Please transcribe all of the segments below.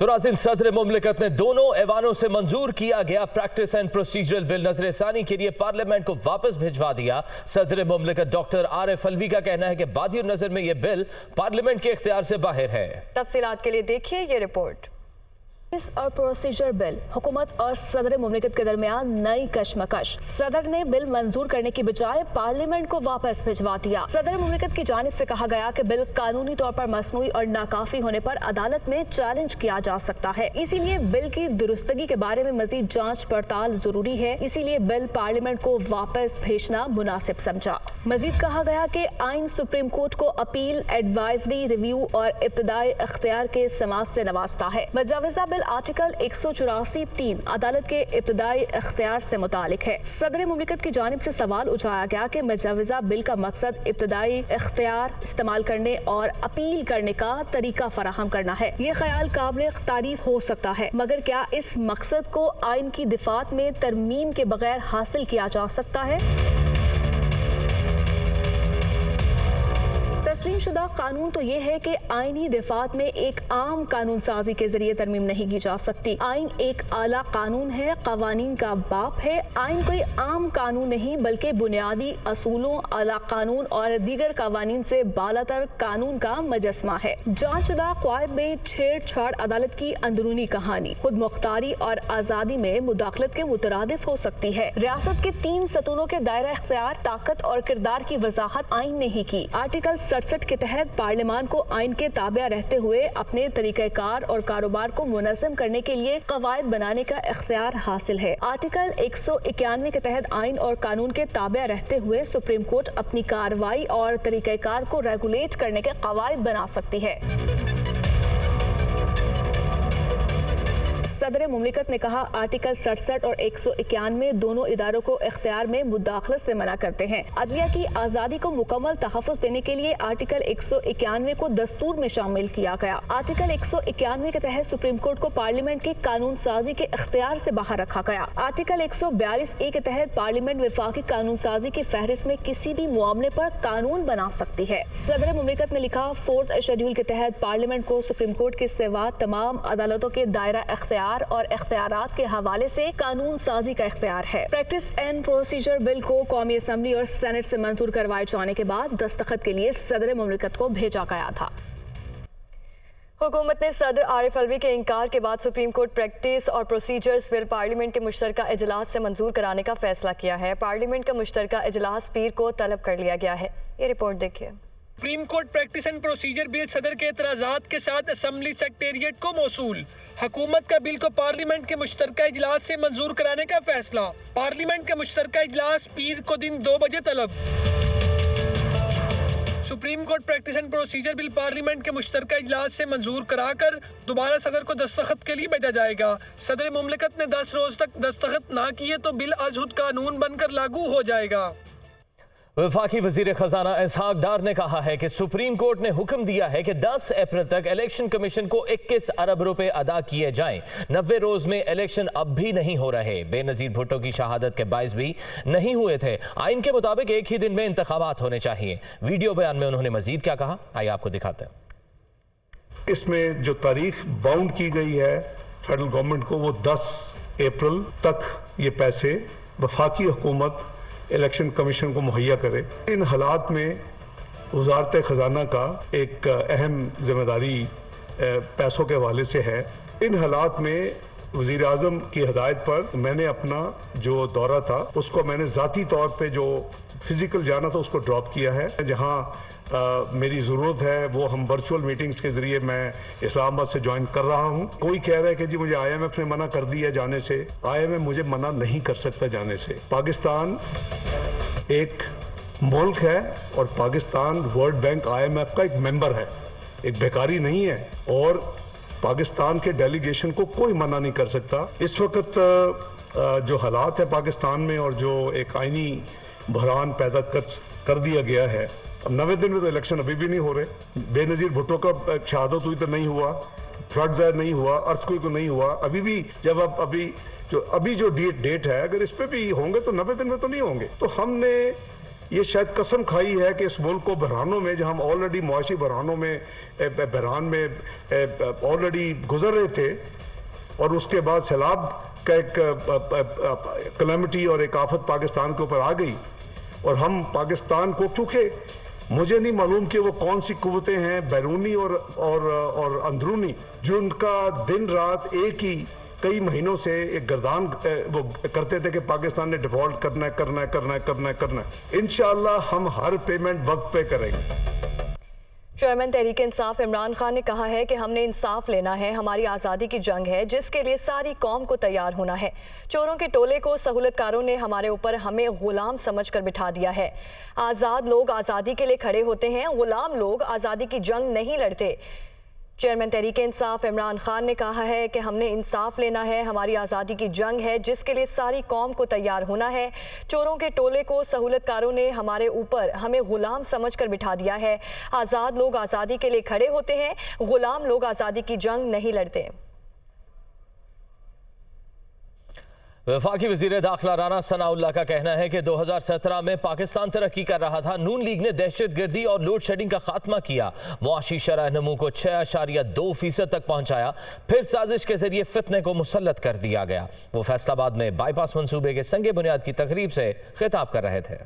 तो नाज़रीन, सदर मुमलिकत ने दोनों ऐवानों से मंजूर किया गया प्रैक्टिस एंड प्रोसीजरल बिल नजर सानी के लिए पार्लियामेंट को वापस भिजवा दिया। सदर मुमलिकत डॉक्टर आरिफ अलवी का कहना है कि बादिर नजर में यह बिल पार्लियामेंट के इख्तियार से बाहर है। तफसीलात के लिए देखिए ये रिपोर्ट। और प्रोसीजर बिल हुकूमत और सदर मुमलिकत के दरमियान नई कशमकश। सदर ने बिल मंजूर करने की बजाय पार्लियामेंट को वापस भिजवा दिया। सदर मुमलिकत की जानिब से कहा गया कि बिल कानूनी तौर पर मसनूई और नाकाफी होने पर अदालत में चैलेंज किया जा सकता है, इसीलिए बिल की दुरुस्तगी के बारे में मजीद जांच पड़ताल जरूरी है, इसीलिए बिल पार्लियामेंट को वापस भेजना मुनासिब समझा। मजीद कहा गया कि आइन सुप्रीम कोर्ट को अपील, एडवाइजरी, रिव्यू और इब्तदाई इख्तियार के समाज से नवाजता है। मुजाविजा बिल आर्टिकल 184(3) अदालत के इब्तदाई इख्तियार से मुतालिक है। सदर मुमलिकत की जानिब से सवाल उठाया गया कि मुजाविजा बिल का मकसद इब्तदाई इख्तियार इस्तेमाल करने और अपील करने का तरीका फराहम करना है। ये ख्याल काबिल तारीफ हो सकता है, मगर क्या इस मकसद को आइन की दिफात में तरमीम के बगैर हासिल किया जा सकता है? तस्लीम शुदा कानून तो ये है कि आईनी दिफात में एक आम कानून साजी के जरिए तरमीम नहीं की जा सकती। आइन एक आला कानून है, कवानीन का बाप है। आइन कोई आम कानून नहीं बल्कि बुनियादी असूलों, आला कानून और दीगर कवानीन से बालातर कानून का मजस्मा है। जांचशुदा क़वायद में छेड़छाड़ अदालत की अंदरूनी कहानी खुद मुख्तारी और आज़ादी में मुदाखलत के मुतरादिफ हो सकती है। रियासत के 3 सतूनों के दायरा इख्तियार, ताकत और किरदार की वजाहत आइन ने ही की। आर्टिकल 67 के तहत पार्लियामान को आइन के ताबे रहते हुए अपने तरीक़ेकार और कारोबार को मुनज़्ज़म करने के लिए कवायद बनाने का इख्तियार हासिल है। आर्टिकल 191 के तहत आइन और कानून के ताबे रहते हुए सुप्रीम कोर्ट अपनी कार्रवाई और तरीक़ेकार को रेगुलेट करने के कवायद बना सकती है। सदर मुमलिकत ने कहा, आर्टिकल 67 और 191 दोनों इदारों को इख्तियार में मुदाखलत से मना करते हैं। अदलिया की आज़ादी को मुकम्मल तहफ़्फ़ुज़ देने के लिए आर्टिकल 191 को दस्तूर में शामिल किया गया। आर्टिकल 191 के तहत सुप्रीम कोर्ट को पार्लियामेंट की कानून साजी के इख्तियार से बाहर रखा गया। आर्टिकल 142A के तहत पार्लियामेंट वफाकी कानून साजी की फहरिस्त में किसी भी मामले पर कानून बना सकती है। सदर मुमलिकत ने लिखा, 4th शेड्यूल के तहत पार्लियामेंट को सुप्रीम कोर्ट के सिवा तमाम अदालतों के दायरा इख्तियार और इख्तियारात के हवाले से कानून साजी का इख्तियार है। प्रैक्टिस एंड प्रोसीजर बिल को कौमी असम्बली और सेनेट से मंजूर करवाए जाने के बाद दस्तखत के लिए सदर मुमलिकत को भेजा गया था। हुकूमत ने सदर आरिफ अलवी के इंकार के बाद सुप्रीम कोर्ट प्रैक्टिस और प्रोसीजर्स बिल पार्लियामेंट के मुश्तरका इजलास से मंजूर कराने का फैसला किया है। पार्लियामेंट का मुश्तरका इजलास पीर को तलब कर लिया गया है। ये रिपोर्ट देखिए। Supreme court practice and procedure bill सदर के एतराज़ात के साथ असम्बली सेक्रेटेरिएट को मौसूल। हुकूमत का बिल को पार्लियामेंट के मुश्तरका इजलास से मंजूर कराने का फैसला। पार्लियामेंट का मुश्तरका इजलास पीर को दिन 2 बजे तलब। Supreme court practice and procedure bill parliament के मुश्तरका इजलास से मंजूर कराकर दोबारा सदर को दस्तखत के लिए भेजा जाएगा। सदर मुमलिकत ने 10 रोज तक दस्तखत ना किए तो बिल अज़हुद कानून बनकर लागू हो जाएगा। वफाकी वजीर खजाना इसहाक डार ने कहा है कि सुप्रीम कोर्ट ने हुक्म दिया है कि 10 अप्रैल तक इलेक्शन कमीशन को 21 अरब रुपए अदा किए जाएं। 90 रोज में इलेक्शन अब भी नहीं हो रहे। बेनजीर भुट्टो की शहादत के बाइस भी नहीं हुए थे। आइन के मुताबिक एक ही दिन में इंतखाबात होने चाहिए। वीडियो बयान में उन्होंने मजीद क्या कहा, आइए आपको दिखाते हैं। इसमें जो तारीख बाउंड की गई है फेडरल गवर्नमेंट को, वो 10 अप्रैल तक ये पैसे वफाकी हुकूमत इलेक्शन कमीशन को मुहैया करे। इन हालात में वजारत खजाना का एक अहम जिम्मेदारी पैसों के हवाले से है। इन हालात में वज़ीर आज़म की हदायत पर मैंने अपना जो दौरा था उसको मैंने ज़ाती तौर पे जो फिज़िकल जाना था उसको ड्रॉप किया है। जहाँ मेरी ज़रूरत है वो हम वर्चुअल मीटिंग्स के ज़रिए मैं इस्लामाबाद से ज्वाइन कर रहा हूँ। कोई कह रहा है कि जी मुझे IMF ने मना कर दिया जाने से। IMF मुझे मना नहीं कर सकता जाने से। पाकिस्तान एक मुल्क है और पाकिस्तान वर्ल्ड बैंक IMF का एक मेंबर है, एक बेकारी नहीं है, और पाकिस्तान के डेलीगेशन को कोई मना नहीं कर सकता। इस वक्त जो हालात है पाकिस्तान में और जो एक आइनी बहरान पैदा कर दिया गया है, अब 90 दिन में तो इलेक्शन अभी भी नहीं हो रहे। बेनजीर भुट्टो का शहादत हुई तो नहीं हुआ, फ्लड ज़ाहिर नहीं हुआ, अर्थक्वेक नहीं हुआ। अभी भी जब अभी जो डेट है, अगर इस पे भी होंगे तो 90 दिन में तो नहीं होंगे। तो हमने یہ شاید قسم کھائی ہے کہ اس ملک کو بحرانوں میں، جہاں ہم آلریڈی معاشی بحرانوں میں بحران میں آلریڈی گزر رہے تھے، اور اس کے بعد سیلاب کا ایک کلیمٹی اور ایک آفت پاکستان کے اوپر آ گئی، اور ہم پاکستان کو، چونکہ مجھے نہیں معلوم کہ وہ کون سی قوتیں ہیں بیرونی اور اندرونی، جو ان کا دن رات ایک ہی کئی مہینوں سے ایک گردان وہ کرتے تھے کہ پاکستان نے ڈیفالٹ کرنا ہے۔ انشاءاللہ ہم ہر پیمنٹ وقت پہ کریں گے۔ چیئرمین تحریک انصاف عمران خان نے کہا ہے کہ ہم نے انصاف لینا ہے، ہماری آزادی کی جنگ ہے جس کے لیے ساری قوم کو تیار ہونا ہے۔ چوروں کے ٹولے کو سہولت کاروں نے ہمارے اوپر ہمیں غلام سمجھ کر بٹھا دیا ہے۔ آزاد لوگ آزادی کے لیے کھڑے ہوتے ہیں، غلام لوگ آزادی کی جنگ نہیں لڑتے۔ چیئرمین تحریک انصاف عمران خان نے کہا ہے کہ ہم نے انصاف لینا ہے، ہماری آزادی کی جنگ ہے جس کے لیے ساری قوم کو تیار ہونا ہے۔ چوروں کے ٹولے کو سہولت کاروں نے ہمارے اوپر ہمیں غلام سمجھ کر بٹھا دیا ہے۔ آزاد لوگ آزادی کے لیے کھڑے ہوتے ہیں، غلام لوگ آزادی کی جنگ نہیں لڑتے۔ وفاقی وزیر داخلہ رانا ثناء اللہ کا کہنا ہے کہ 2017 میں پاکستان ترقی کر رہا تھا، نون لیگ نے دہشت گردی اور لوڈ شیڈنگ کا خاتمہ کیا، معاشی شرح نمو کو 6.2% تک پہنچایا، پھر سازش کے ذریعے فتنے کو مسلط کر دیا گیا۔ وہ فیصل آباد میں بائی پاس منصوبے کے سنگ بنیاد کی تقریب سے خطاب کر رہے تھے۔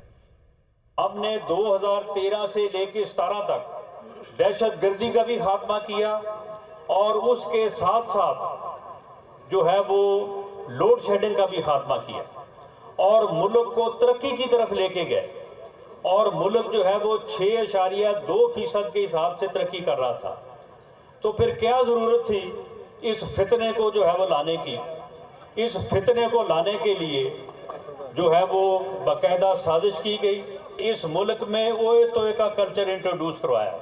ہم نے 2013 سے لے کے 17 تک دہشت گردی کا بھی خاتمہ کیا، اور اس کے ساتھ ساتھ جو ہے وہ لوڈ شیڈنگ کا بھی خاتمہ کیا، اور ملک کو ترقی کی طرف لے کے گئے، اور ملک جو ہے وہ 6.2% کے حساب سے ترقی کر رہا تھا۔ تو پھر کیا ضرورت تھی اس فتنے کو جو ہے وہ لانے کی؟ اس فتنے کو لانے کے لیے جو ہے وہ باقاعدہ سازش کی گئی۔ اس ملک میں اوئے توئے کا کلچر انٹروڈیوس کروایا۔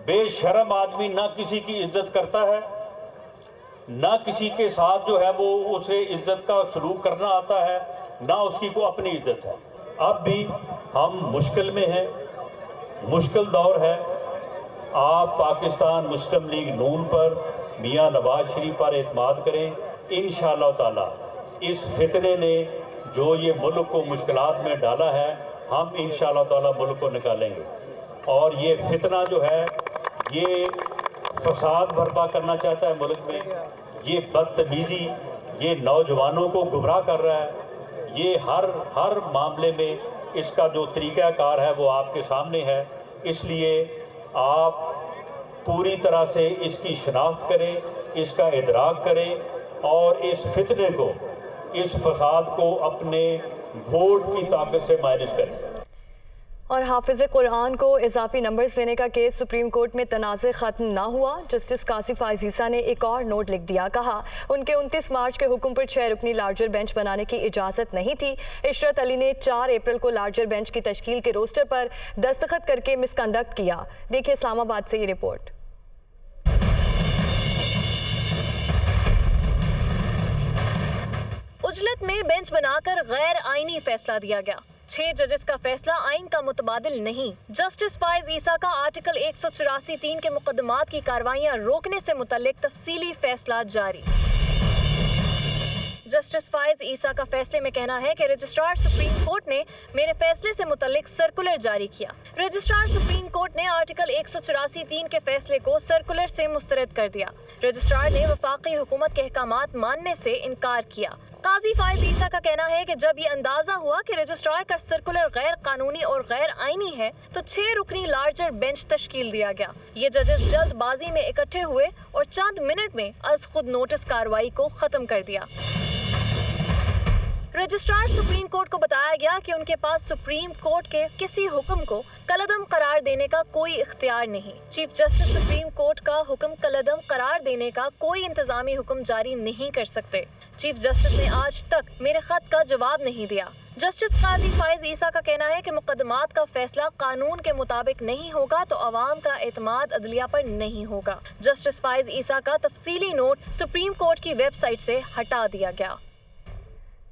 بے شرم آدمی نہ کسی کی عزت کرتا ہے، نہ کسی کے ساتھ جو ہے وہ اسے عزت کا سلوک کرنا آتا ہے، نہ اس کی کو اپنی عزت ہے۔ اب بھی ہم مشکل میں ہیں، مشکل دور ہے۔ آپ پاکستان مسلم لیگ نون پر، میاں نواز شریف پر اعتماد کریں۔ انشاءاللہ تعالی اس فتنے نے جو یہ ملک کو مشکلات میں ڈالا ہے، ہم انشاءاللہ تعالی ملک کو نکالیں گے۔ اور یہ فتنہ جو ہے یہ فساد برپا کرنا چاہتا ہے ملک میں، یہ بدتمیزی، یہ نوجوانوں کو گمراہ کر رہا ہے۔ یہ ہر معاملے میں اس کا جو طریقہ کار ہے وہ آپ کے سامنے ہے۔ اس لیے آپ پوری طرح سے اس کی شناخت کریں، اس کا ادراک کریں، اور اس فتنے کو، اس فساد کو اپنے ووٹ کی طاقت سے مائنس کریں۔ اور حافظ قرآن کو اضافی نمبرز دینے کا کیس سپریم کورٹ میں تنازع ختم نہ ہوا، جسٹس قاضی فائز عیسیٰ نے ایک اور نوٹ لکھ دیا۔ کہا ان کے 29 مارچ کے حکم پر 6 رکنی لارجر بینچ بنانے کی اجازت نہیں تھی۔ عشرت علی نے 4 اپریل کو لارجر بینچ کی تشکیل کے روسٹر پر دستخط کر کے مس کنڈکٹ کیا۔ دیکھیں اسلام آباد سے یہ رپورٹ۔ عجلت میں بینچ بنا کر غیر آئینی فیصلہ دیا گیا۔ 6 ججز کا فیصلہ آئین کا متبادل نہیں۔ جسٹس فائز عیسیٰ کا آرٹیکل 184(3) کے مقدمات کی کاروائیاں روکنے سے متعلق تفصیلی فیصلہ جاری۔ جسٹس فائز عیسیٰ کا فیصلے میں کہنا ہے کہ رجسٹرار سپریم کورٹ نے میرے فیصلے سے متعلق سرکولر جاری کیا۔ رجسٹرار سپریم کورٹ نے آرٹیکل 184(3) کے فیصلے کو سرکولر سے مسترد کر دیا۔ رجسٹرار نے وفاقی حکومت کے احکامات ماننے سے انکار کیا۔ قاضی فائز عیسیٰ کا کہنا ہے کہ جب یہ اندازہ ہوا کہ رجسٹرار کا سرکولر غیر قانونی اور غیر آئینی ہے تو 6 رکنی لارجر بینچ تشکیل دیا گیا۔ یہ ججز جلد بازی میں اکٹھے ہوئے اور چند منٹ میں از خود نوٹس کارروائی کو ختم کر دیا۔ رجسٹرار سپریم کورٹ کو بتایا گیا کہ ان کے پاس سپریم کورٹ کے کسی حکم کو کالعدم قرار دینے کا کوئی اختیار نہیں۔ چیف جسٹس سپریم کورٹ کا حکم کالعدم قرار دینے کا کوئی انتظامی حکم جاری نہیں کر سکتے۔ چیف جسٹس نے آج تک میرے خط کا جواب نہیں دیا۔ جسٹس قاضی فائز عیسیٰ کا کہنا ہے کہ مقدمات کا فیصلہ قانون کے مطابق نہیں ہوگا تو عوام کا اعتماد عدلیہ پر نہیں ہوگا۔ جسٹس فائز عیسیٰ کا تفصیلی نوٹ سپریم کورٹ کی ویب سائٹ سے ہٹا دیا گیا۔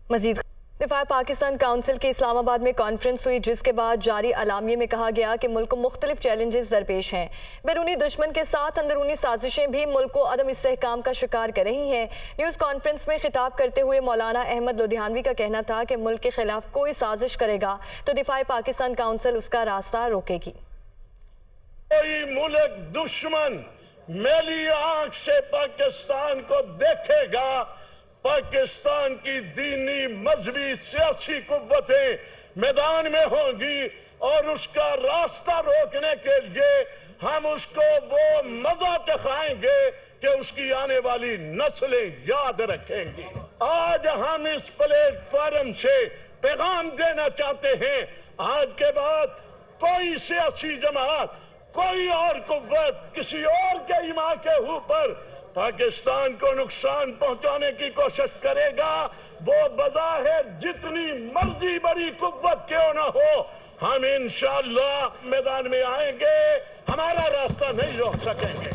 مزید دفاع پاکستان کونسل کی اسلام آباد میں کانفرنس ہوئی، جس کے بعد جاری اعلامیے میں کہا گیا کہ ملک کو مختلف چیلنجز درپیش ہیں۔ بیرونی دشمن کے ساتھ اندرونی سازشیں بھی ملک کو عدم استحکام کا شکار کر رہی ہیں۔ نیوز کانفرنس میں خطاب کرتے ہوئے مولانا احمد لدھیانوی کا کہنا تھا کہ ملک کے خلاف کوئی سازش کرے گا تو دفاع پاکستان کونسل اس کا راستہ روکے گی۔ کوئی ملک دشمن میلی آنکھ سے پاکستان کو دیکھے گا، پاکستان کی دینی مذہبی سیاسی قوتیں میدان میں ہوں گی اور اس کا راستہ روکنے کے لیے ہم اس کو وہ مزہ چکھائیں گے کہ اس کی آنے والی نسلیں یاد رکھیں گی۔ آج ہم اس پلیٹ فارم سے پیغام دینا چاہتے ہیں، آج کے بعد کوئی سیاسی جماعت، کوئی اور قوت کسی اور کے ایما کے اوپر پاکستان کو نقصان پہنچانے کی کوشش کرے گا، وہ بظاہر جتنی مرضی بڑی قوت کیوں نہ ہو، ہم انشاءاللہ میدان میں آئیں گے، ہمارا راستہ نہیں روک سکیں گے۔